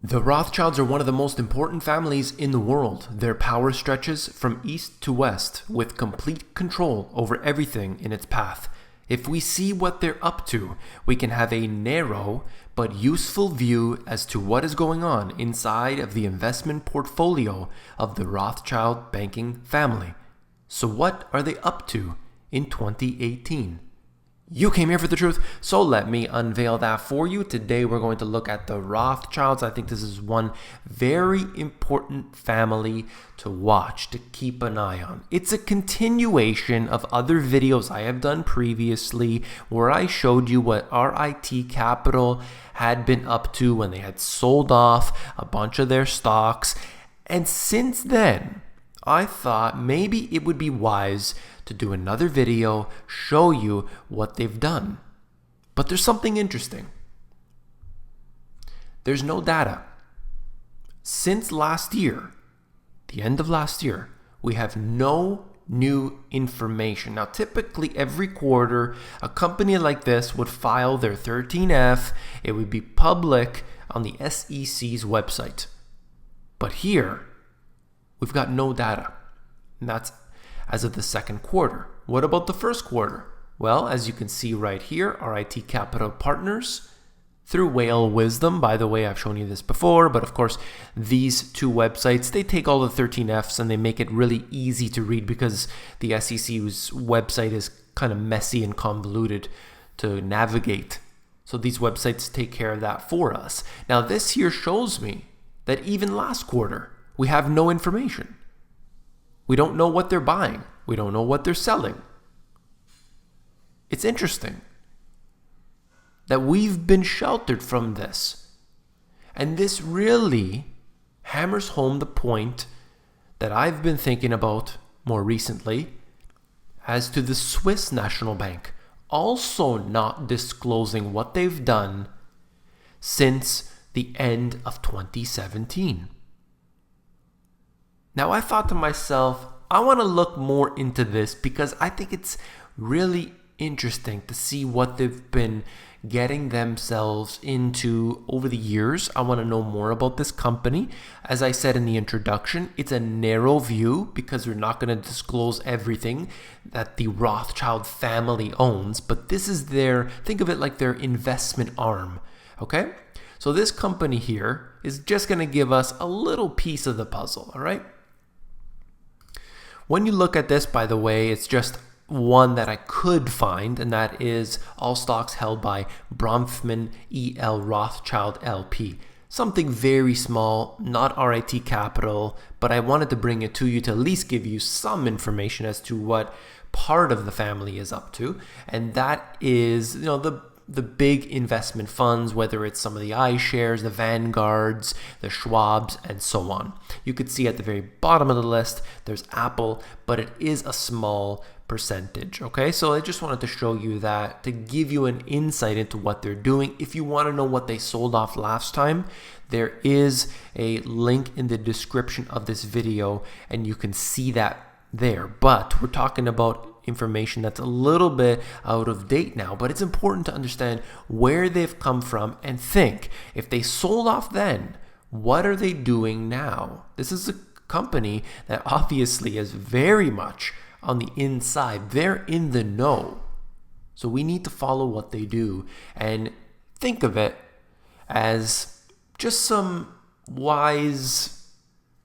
The Rothschilds are one of the most important families in the world. Their power stretches from east to west, with complete control over everything in its path. If we see what they're up to, we can have a narrow but useful view as to what is going on inside of the investment portfolio of the Rothschild banking family. So what are they up to in 2018? You came here for the truth, so let me unveil that for you. Today we're going to look at the Rothschilds. I think this is one very important family to watch, to keep an eye on. It's a continuation of other videos I have done previously where I showed you what RIT Capital had been up to when they had sold off a bunch of their stocks. And since then, I thought maybe it would be wise to do another video, show you what they've done. But there's something interesting. There's no data. Since last year, the end of last year, we have no new information. Now, typically every quarter, a company like this would file their 13F. It would be public on the SEC's website. But here, we've got no data. And that's as of the second quarter. What about the first quarter? Well, as you can see right here, RIT Capital Partners through Whale Wisdom. By the way, I've shown you this before, but of course, these two websites, they take all the 13Fs and they make it really easy to read because the SEC's website is kind of messy and convoluted to navigate. So these websites take care of that for us. Now, this here shows me that even last quarter, we have no information. We don't know what they're buying. We don't know what they're selling. It's interesting that we've been sheltered from this. And this really hammers home the point that I've been thinking about more recently as to the Swiss National Bank also not disclosing what they've done since the end of 2017. Now, I thought to myself, I want to look more into this because I think it's really interesting to see what they've been getting themselves into over the years. I want to know more about this company. As I said in the introduction, it's a narrow view because we're not going to disclose everything that the Rothschild family owns, but this is think of it like their investment arm, okay? So this company here is just going to give us a little piece of the puzzle, all right? When you look at this, by the way, it's just one that I could find, and that is all stocks held by Bronfman E.L. Rothschild LP. Something very small, not RIT Capital, but I wanted to bring it to you to at least give you some information as to what part of the family is up to, and that is, the big investment funds, whether it's some of the iShares, the Vanguards, the Schwabs, and so on. You could see at the very bottom of the list, there's Apple, but it is a small percentage, okay? So I just wanted to show you that to give you an insight into what they're doing. If you want to know what they sold off last time, there is a link in the description of this video, and you can see that there. But we're talking about information that's a little bit out of date now, but it's important to understand where they've come from and think, if they sold off then, what are they doing now? This is a company that obviously is very much on the inside. They're in the know. So we need to follow what they do and think of it as just some wise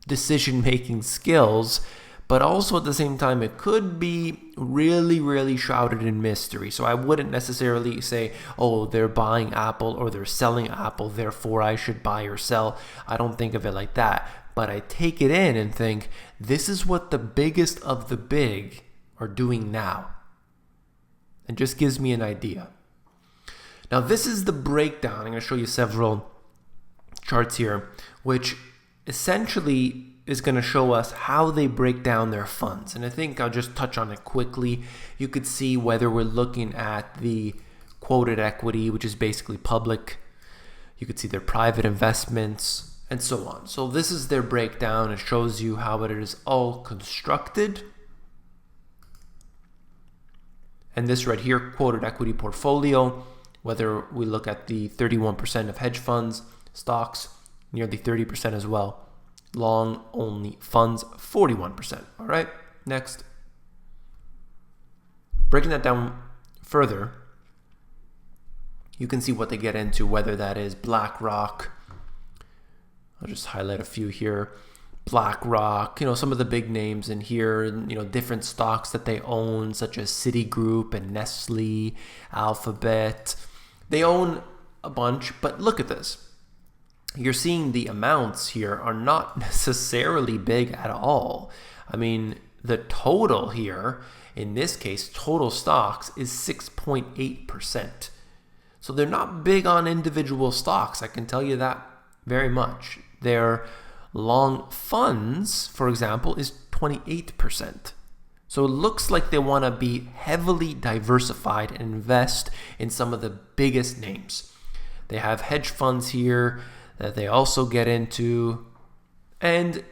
decision-making skills, but also at the same time, it could be really, really shrouded in mystery. So I wouldn't necessarily say, oh, they're buying Apple or they're selling Apple, therefore I should buy or sell. I don't think of it like that. But I take it in and think, this is what the biggest of the big are doing now. It just gives me an idea. Now, this is the breakdown. I'm going to show you several charts here, which essentially is going to show us how they break down their funds. And I think I'll just touch on it quickly. You could see whether we're looking at the quoted equity, which is basically public. You could see their private investments and so on. So this is their breakdown. It shows you how it is all constructed. And this right here, quoted equity portfolio, whether we look at the 31% of hedge funds, stocks, nearly 30% as well. Long only funds, 41%. All right, next. Breaking that down further, you can see what they get into, whether that is Blackrock. I'll just highlight a few here. Blackrock, some of the big names in here, different stocks that they own, such as Citigroup and Nestle, Alphabet. They own a bunch, but look at this. You're seeing the amounts here are not necessarily big at all. I mean, the total here, in this case, total stocks is 6.8%. So they're not big on individual stocks, I can tell you that very much. Their long funds, for example, is 28%. So it looks like they want to be heavily diversified and invest in some of the biggest names. They have hedge funds here that they also get into. And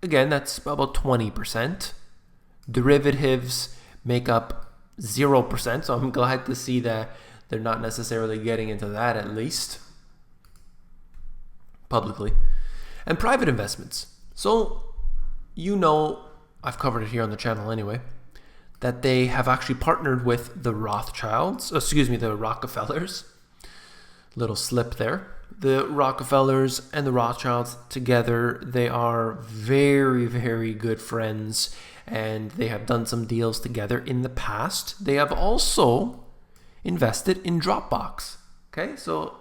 again, that's about 20%. Derivatives make up 0%. So I'm glad to see that they're not necessarily getting into that, at least publicly. And private investments. So, I've covered it here on the channel anyway, that they have actually partnered with the the Rockefellers. Little slip there. The Rockefellers and the Rothschilds together, they are very, very good friends, and they have done some deals together in the past. They have also invested in Dropbox. Okay, so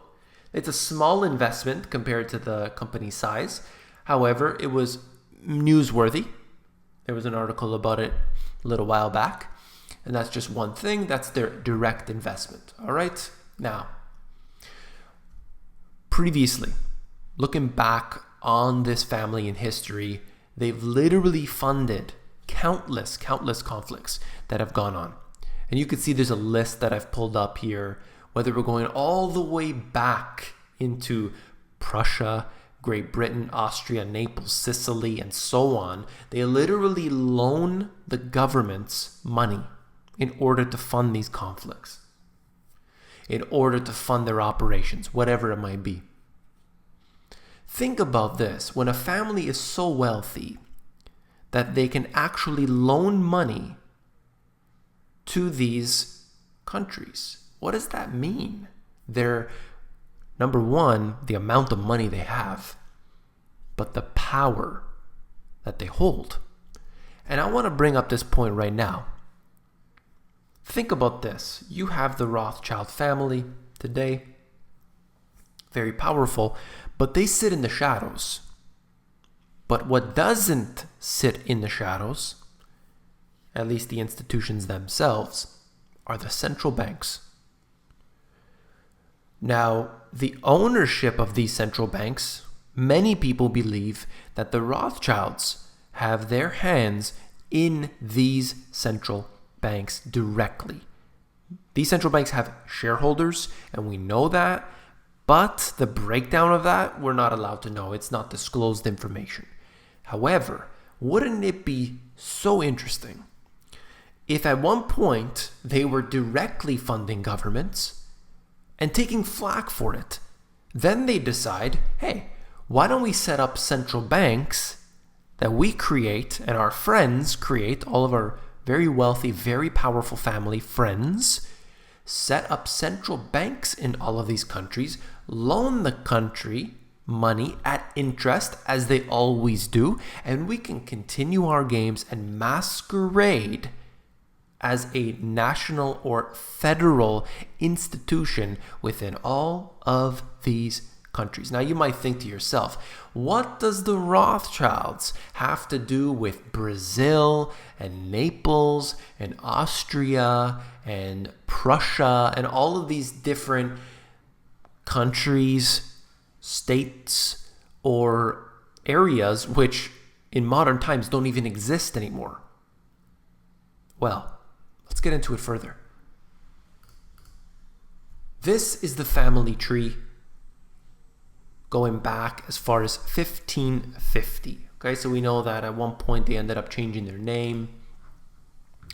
it's a small investment compared to the company's size. However, it was newsworthy. There was an article about it a little while back. And that's just one thing. That's their direct investment. All right. Now, previously, looking back on this family in history, they've literally funded countless conflicts that have gone on. And you can see there's a list that I've pulled up here, whether we're going all the way back into Prussia, Great Britain, Austria, Naples, Sicily, and so on. They literally loan the governments money in order to fund these conflicts, in order to fund their operations, whatever it might be. Think about this. When a family is so wealthy that they can actually loan money to these countries, what does that mean? They're, number one, the amount of money they have, but the power that they hold. And I want to bring up this point right now. Think about this. You have the Rothschild family today, very powerful, but they sit in the shadows. But what doesn't sit in the shadows, at least the institutions themselves, are the central banks. Now, the ownership of these central banks, many people believe that the Rothschilds have their hands in these central banks directly. These central banks have shareholders, and we know that, but the breakdown of that, we're not allowed to know. It's not disclosed information. However, wouldn't it be so interesting if at one point they were directly funding governments and taking flack for it? Then they decide, hey, why don't we set up central banks that we create and our friends create, all of our very wealthy, very powerful family friends, set up central banks in all of these countries, loan the country money at interest, as they always do, and we can continue our games and masquerade as a national or federal institution within all of these countries. Now, you might think to yourself, what does the Rothschilds have to do with Brazil and Naples and Austria and Prussia and all of these different countries, states, or areas which in modern times don't even exist anymore? Well, let's get into it further. This is the family tree going back as far as 1550. Okay, so we know that at one point they ended up changing their name.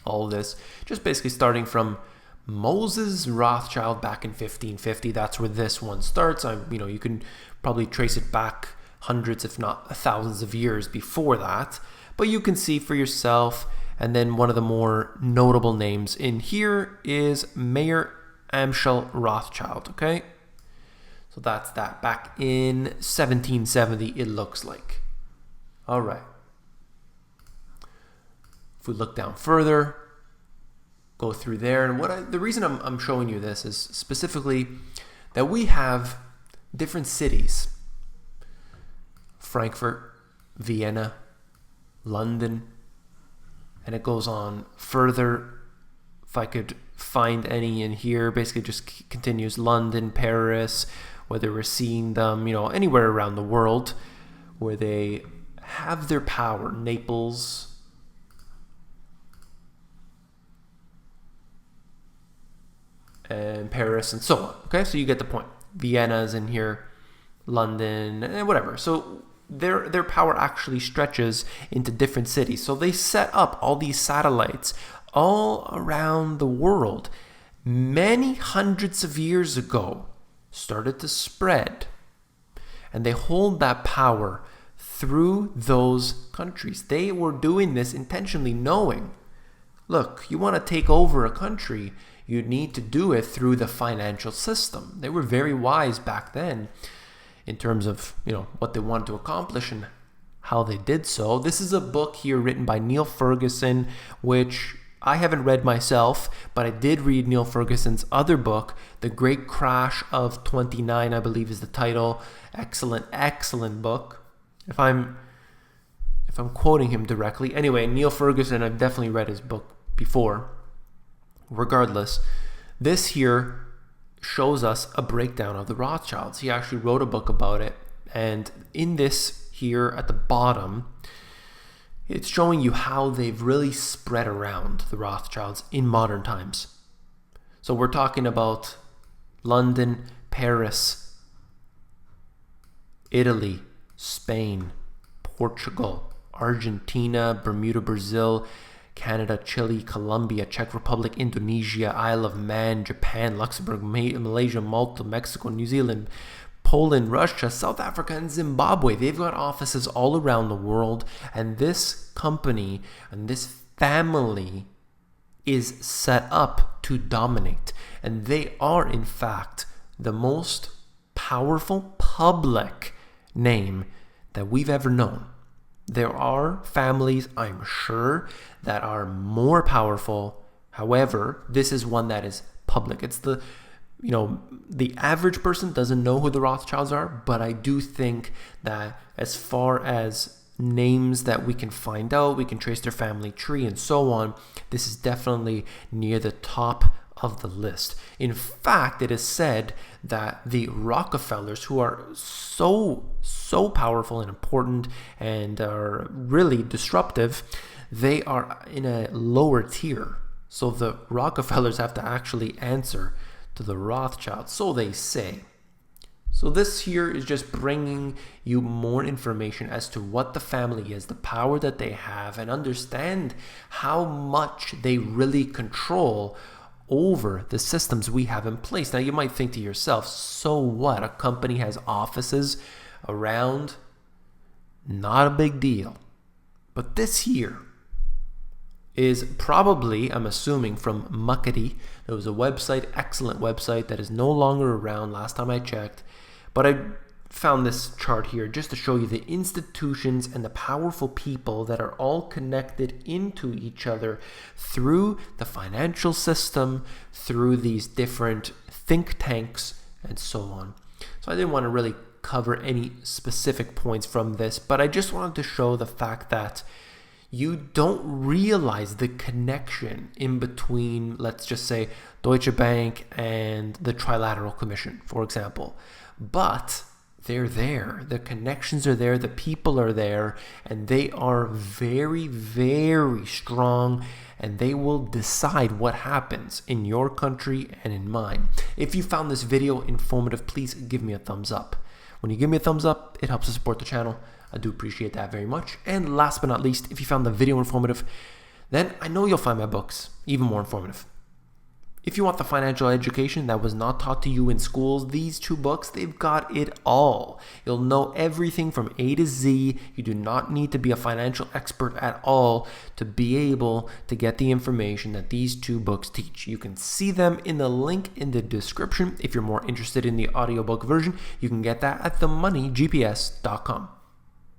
All of this, just basically starting from Moses Rothschild back in 1550. That's where this one starts. You can probably trace it back hundreds, if not thousands of years before that. But you can see for yourself. And then one of the more notable names in here is Mayer Amschel Rothschild, okay? So that's that. Back in 1770, it looks like. All right. If we look down further, go through there. And the reason I'm showing you this is specifically that we have different cities. Frankfurt, Vienna, London, and it goes on further. If I could find any in here, basically just continues London, Paris, whether we're seeing them, anywhere around the world where they have their power. Naples, and Paris, and so on. Okay, so you get the point. Vienna's in here, London, and whatever. So their power actually stretches into different cities. So they set up all these satellites all around the world. Many hundreds of years ago, started to spread. And they hold that power through those countries. They were doing this intentionally, knowing, look, you want to take over a country, you need to do it through the financial system. They were very wise back then in terms of, what they wanted to accomplish and how they did so. This is a book here written by Neil Ferguson, which I haven't read myself, but I did read Neil Ferguson's other book, The Great Crash of 29, I believe is the title. Excellent book. If I'm quoting him directly. Anyway, Neil Ferguson, I've definitely read his book before. Regardless, this here shows us a breakdown of the Rothschilds. He actually wrote a book about it, and in this here at the bottom, it's showing you how they've really spread around, the Rothschilds, in modern times. So we're talking about London, Paris, Italy, Spain, Portugal, Argentina, Bermuda, Brazil, Canada, Chile, Colombia, Czech Republic, Indonesia, Isle of Man, Japan, Luxembourg, Malaysia, Malta, Mexico, New Zealand, Poland, Russia, South Africa, and Zimbabwe. They've got offices all around the world, and this company and this family is set up to dominate. And they are, in fact, the most powerful public name that we've ever known. There are families, I'm sure, that are more powerful. However, this is one that is public. It's the average person doesn't know who the Rothschilds are, but I do think that as far as names that we can find out, we can trace their family tree and so on, this is definitely near the top of the list. In fact, it is said that the Rockefellers, who are so powerful and important and are really disruptive, they are in a lower tier. So the Rockefellers have to actually answer to the Rothschilds, so they say. So this here is just bringing you more information as to what the family is, the power that they have, and understand how much they really control over the systems we have in place. Now you might think to yourself, so what? A company has offices around, not a big deal. But this here is probably, I'm assuming, from Muckety. There was a website, excellent website, that is no longer around last time I checked. But I found this chart here just to show you the institutions and the powerful people that are all connected into each other through the financial system, through these different think tanks, and so on. So I didn't want to really cover any specific points from this, but I just wanted to show the fact that you don't realize the connection in between, let's just say, Deutsche Bank and the Trilateral Commission, for example. But they're there. The connections are there. The people are there. And they are very, very strong. And they will decide what happens in your country and in mine. If you found this video informative, please give me a thumbs up. When you give me a thumbs up, it helps to support the channel. I do appreciate that very much. And last but not least, if you found the video informative, then I know you'll find my books even more informative. If you want the financial education that was not taught to you in schools, these 2 books, they've got it all. You'll know everything from A to Z. You do not need to be a financial expert at all to be able to get the information that these 2 books teach. You can see them in the link in the description. If you're more interested in the audiobook version, you can get that at themoneygps.com.